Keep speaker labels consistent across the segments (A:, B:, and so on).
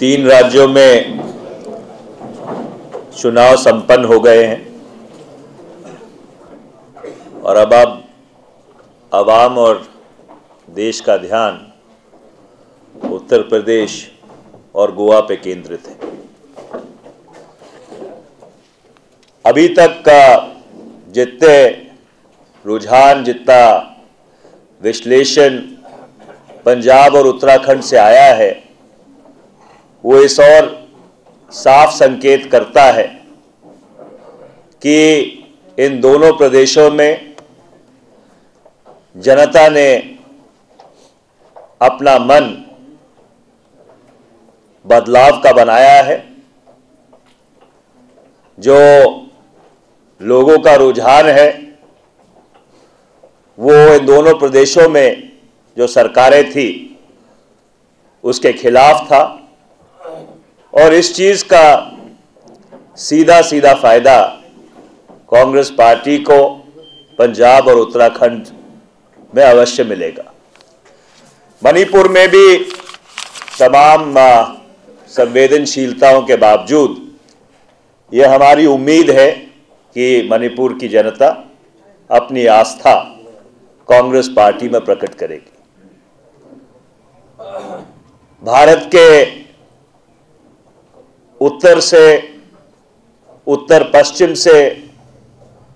A: तीन राज्यों में चुनाव संपन्न हो गए हैं और अब आवाम और देश का ध्यान उत्तर प्रदेश और गोवा पे केंद्रित है। अभी तक का जितने रुझान, जितना विश्लेषण पंजाब और उत्तराखंड से आया है, वो इस और साफ संकेत करता है कि इन दोनों प्रदेशों में जनता ने अपना मन बदलाव का बनाया है। जो लोगों का रुझान है वो इन दोनों प्रदेशों में जो सरकारें थी उसके खिलाफ था और इस चीज का सीधा सीधा फायदा कांग्रेस पार्टी को पंजाब और उत्तराखंड में अवश्य मिलेगा। मणिपुर में भी तमाम संवेदनशीलताओं के बावजूद यह हमारी उम्मीद है कि मणिपुर की जनता अपनी आस्था कांग्रेस पार्टी में प्रकट करेगी। भारत के उत्तर से, उत्तर पश्चिम से,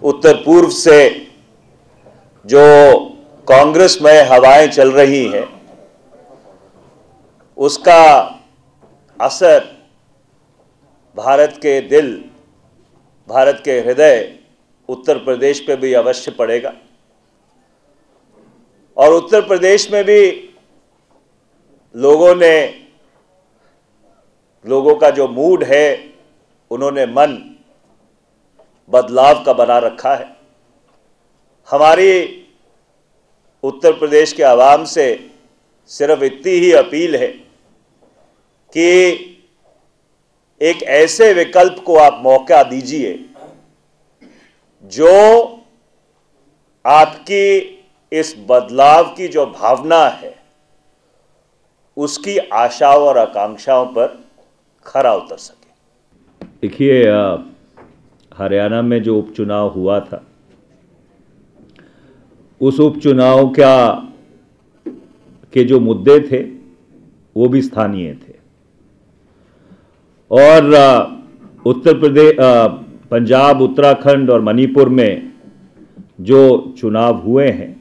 A: उत्तर पूर्व से जो कांग्रेसमय हवाएं चल रही हैं, उसका असर भारत के दिल, भारत के हृदय उत्तर प्रदेश पे भी अवश्य पड़ेगा। और उत्तर प्रदेश में भी लोगों का जो मूड है, उन्होंने मन बदलाव का बना रखा है। हमारी उत्तर प्रदेश के आवाम से सिर्फ इतनी ही अपील है कि एक ऐसे विकल्प को आप मौका दीजिए जो आपकी इस बदलाव की जो भावना है उसकी आशाओं और आकांक्षाओं पर खरा उतर सके।
B: देखिए, हरियाणा में जो उपचुनाव हुआ था, उस उपचुनाव के जो मुद्दे थे वो भी स्थानीय थे और उत्तर प्रदेश, पंजाब, उत्तराखंड और मणिपुर में जो चुनाव हुए हैं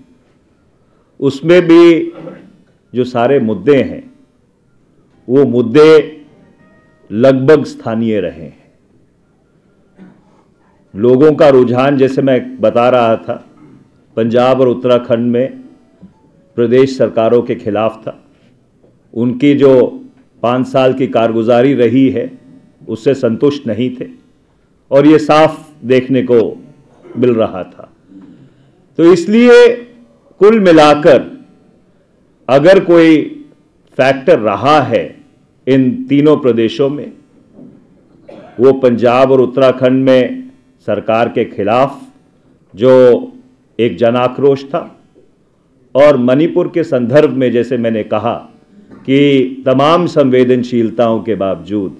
B: उसमें भी जो सारे मुद्दे हैं वो मुद्दे लगभग स्थानीय रहे हैं। लोगों का रुझान, जैसे मैं बता रहा था, पंजाब और उत्तराखंड में प्रदेश सरकारों के खिलाफ था। उनकी जो 5 साल की कारगुजारी रही है उससे संतुष्ट नहीं थे और ये साफ देखने को मिल रहा था। तो इसलिए कुल मिलाकर अगर कोई फैक्टर रहा है इन तीनों प्रदेशों में, वो पंजाब और उत्तराखंड में सरकार के खिलाफ जो एक जन आक्रोश था और मणिपुर के संदर्भ में जैसे मैंने कहा कि तमाम संवेदनशीलताओं के बावजूद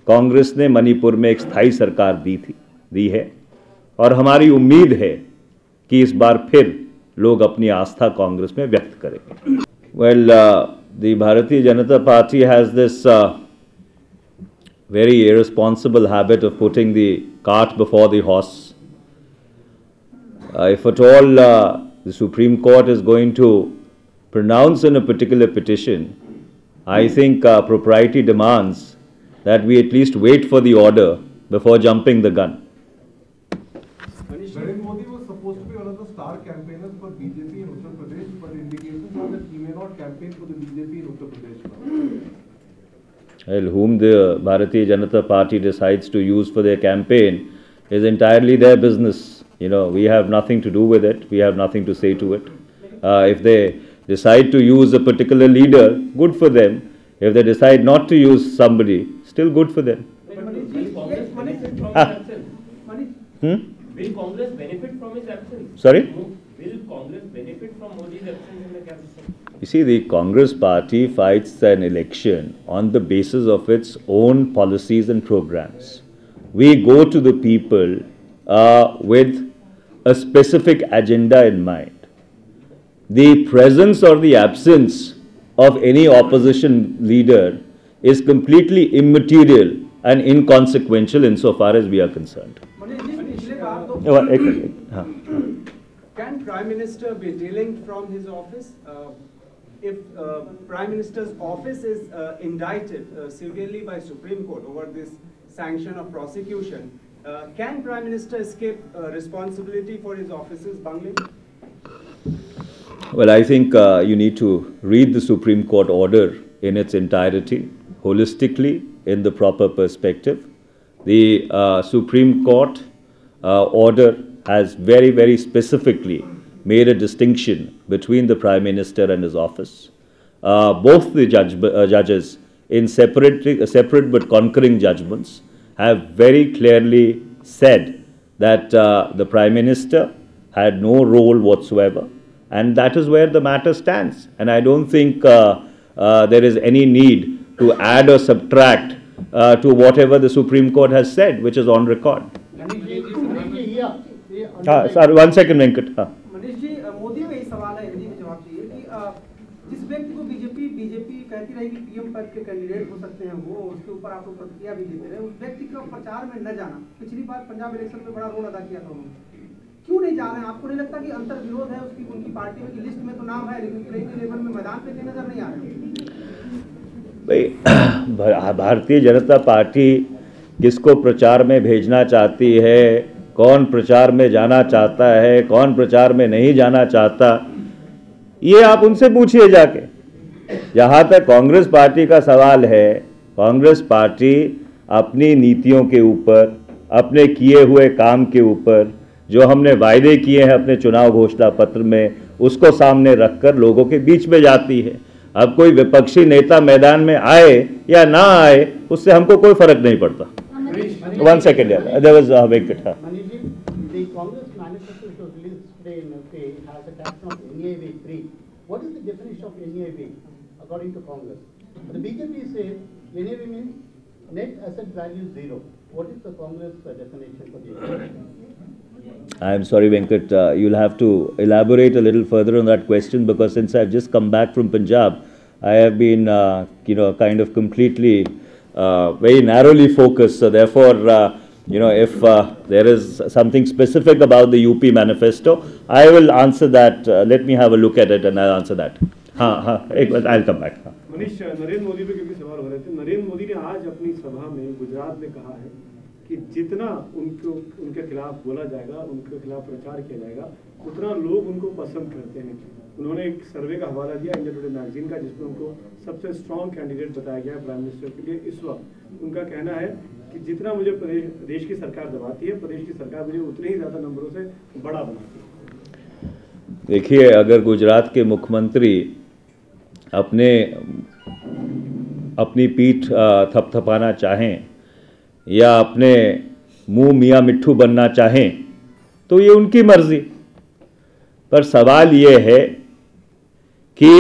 B: कांग्रेस ने मणिपुर में एक स्थायी सरकार दी है और हमारी उम्मीद है कि इस बार फिर लोग अपनी आस्था कांग्रेस में व्यक्त करेंगे। Well, the Bharatiya Janata Party has this very irresponsible habit of putting the cart before the horse. If at all the Supreme Court is going to pronounce on a particular petition, I think propriety demands that we at least wait for the order before jumping the gun.
C: Narendra Modi was supposed to be one of the star campaigners for BJP in Uttar Pradesh, but indications are that he may not campaign for the BJP in Uttar Pradesh now.
B: Well, whom the Bharatiya Janata Party decides to use for their campaign is entirely their business. You know, we have nothing to do with it. We have nothing to say to it. If they decide to use a particular leader, good for them. If they decide not to use somebody, still good for them.
D: Will Congress benefit from his absence?
B: Sorry?
D: Will Congress benefit from Modi's absence in the cabinet?
B: See, the Congress party fights an election on the basis of its own policies and programs. We go to the people with a specific agenda in mind. The presence or the absence of any opposition leader is completely immaterial and inconsequential insofar as we are concerned.
D: Can Prime Minister be delinked from his office? If Prime Minister's office is indicted severely by Supreme Court over this sanction of prosecution, can Prime Minister escape responsibility for his office's bungling?
B: Well, I think you need to read the Supreme Court order in its entirety, holistically, in the proper perspective. The Supreme Court order has very, very specifically made a distinction between the Prime Minister and his office. Both the judges, in separate but concurring judgments, have very clearly said that the Prime Minister had no role whatsoever, and that is where the matter stands. And I don't think there is any need to add or subtract to whatever the Supreme Court has said, which is on record. Sorry, 1 second, Venkat.
E: Manish ji, Modi का ये सवाल है, हिंदी में जवाब चाहिए कि जिस व्यक्ति को बीजेपी कहती रही कि पीएम पद के कैंडिडेट हो सकते हैं, वो उसके ऊपर आप प्रतिक्रिया भी देते रहे, उस व्यक्ति का प्रचार में न जाना, पिछली बार पंजाब इलेक्शन में बड़ा रोल अदा किया था उन्होंने, क्यों नहीं जा रहे हैं? आपको नहीं लगता कि अंतर विरोध है उसकी, उनकी पार्टी में की लिस्ट में तो नाम है लेकिन प्लेइंग लेवल में मैदान पे नजर नहीं आ रहे?
B: भाई, भारतीय जनता पार्टी किसको प्रचार में भेजना चाहती है, कौन प्रचार में जाना चाहता है, कौन प्रचार में नहीं जाना चाहता, ये आप उनसे पूछिए जाके। जहाँ तक कांग्रेस पार्टी का सवाल है, कांग्रेस पार्टी अपनी नीतियों के ऊपर, अपने किए हुए काम के ऊपर, जो हमने वायदे किए हैं अपने चुनाव घोषणा पत्र में, उसको सामने रखकर लोगों के बीच में जाती है। अब कोई विपक्षी नेता मैदान में आए या ना आए, उससे हमको कोई फर्क नहीं पड़ता। 1 second, there was Venkat.
F: The Congress manifesto which was released today in UK has a caption of NEAV 3. What is the definition of NEAV according to Congress? The BJP says NEAV means net asset value 0. What is the Congress definition for the?
B: I am sorry, Venkat, you'll have to elaborate a little further on that question, because since I've just come back from Punjab, I have been, kind of completely, very narrowly focused. So therefore, if there is something specific about the UP manifesto, I will answer that. Let me have a look at it and I'll answer that. I'll come back.
G: Manish, Narendra Modi पे क्योंकि सवाल हो रहे थे, नरेंद्र मोदी ने आज अपनी सभा में गुजरात में कहा है कि जितना उनके खिलाफ बोला जाएगा, उनके खिलाफ प्रचार किया जाएगा, उतना लोग उनको पसंद करते हैं। उन्होंने एक सर्वे का हवाला दिया इंडिया टुडे मैगजीन का, जिसमें उनको सबसे स्ट्रॉन्ग कैंडिडेट बताया गया है प्राइम मिनिस्टर के लिए इस वक्त। उनका कहना है कि जितना मुझे देश की सरकार दबाती है, प्रदेश की सरकार मुझे उतने ही ज़्यादा नंबरों से बड़ा बनाती है।
B: देखिए, अगर गुजरात के मुख्यमंत्री अपनी पीठ थपथपाना चाहें या अपने मुंह मियाँ मिट्ठू बनना चाहें, तो ये उनकी मर्जी। पर सवाल ये है कि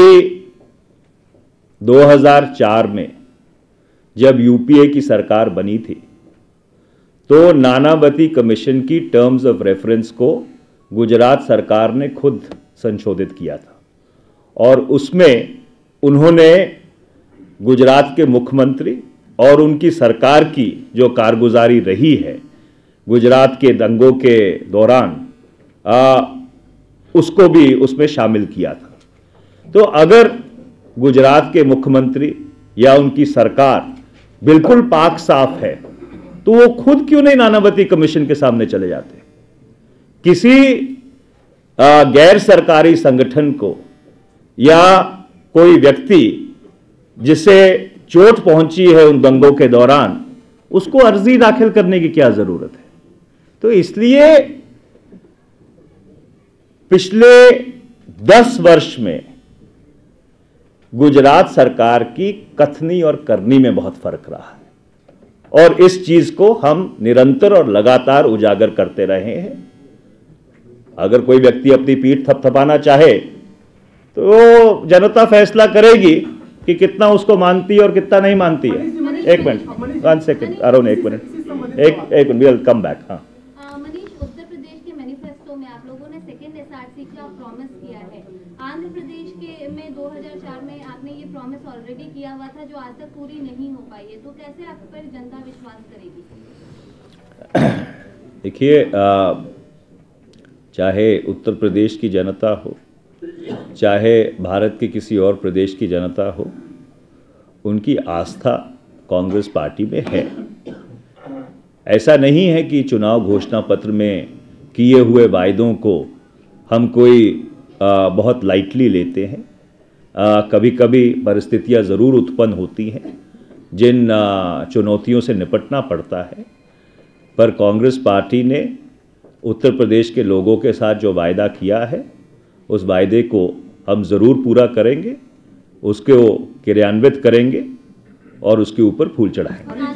B: 2004 में जब यूपीए की सरकार बनी थी, तो नानावती कमीशन की टर्म्स ऑफ रेफरेंस को गुजरात सरकार ने खुद संशोधित किया था, और उसमें उन्होंने गुजरात के मुख्यमंत्री और उनकी सरकार की जो कारगुजारी रही है गुजरात के दंगों के दौरान, उसको भी उसमें शामिल किया था। तो अगर गुजरात के मुख्यमंत्री या उनकी सरकार बिल्कुल पाक साफ है, तो वो खुद क्यों नहीं नानावती कमीशन के सामने चले जाते? किसी गैर सरकारी संगठन को या कोई व्यक्ति जिसे चोट पहुंची है उन दंगों के दौरान, उसको अर्जी दाखिल करने की क्या जरूरत है? तो इसलिए पिछले 10 वर्ष में गुजरात सरकार की कथनी और करनी में बहुत फर्क रहा है, और इस चीज को हम निरंतर और लगातार उजागर करते रहे हैं। अगर कोई व्यक्ति अपनी पीठ थपथपाना चाहे तो जनता फैसला करेगी कि कितना उसको मानती है और कितना नहीं मानती है। एक मिनट, 1 सेकंड अरुण, एक मिनट, एक विल कम बैक। हाँ
H: मनीष, उत्तर प्रदेश के मैनिफेस्टो में आप लोगों ने सेकेंड एसआरसी का प्रॉमिस किया है। आंध्र प्रदेश के में 2004 में आपने ये प्रॉमिस ऑलरेडी किया हुआ था, जो आज तक पूरी नहीं हो पाई है, तो कैसे आप पर जनता विश्वास करेगी?
B: देखिए, चाहे उत्तर प्रदेश की जनता हो, चाहे भारत के किसी और प्रदेश की जनता हो, उनकी आस्था कांग्रेस पार्टी में है। ऐसा नहीं है कि चुनाव घोषणा पत्र में किए हुए वायदों को हम कोई बहुत लाइटली लेते हैं। कभी कभी परिस्थितियां ज़रूर उत्पन्न होती हैं जिन चुनौतियों से निपटना पड़ता है, पर कांग्रेस पार्टी ने उत्तर प्रदेश के लोगों के साथ जो वायदा किया है, उस वायदे को हम ज़रूर पूरा करेंगे, उसको क्रियान्वित करेंगे और उसके ऊपर फूल चढ़ाएंगे।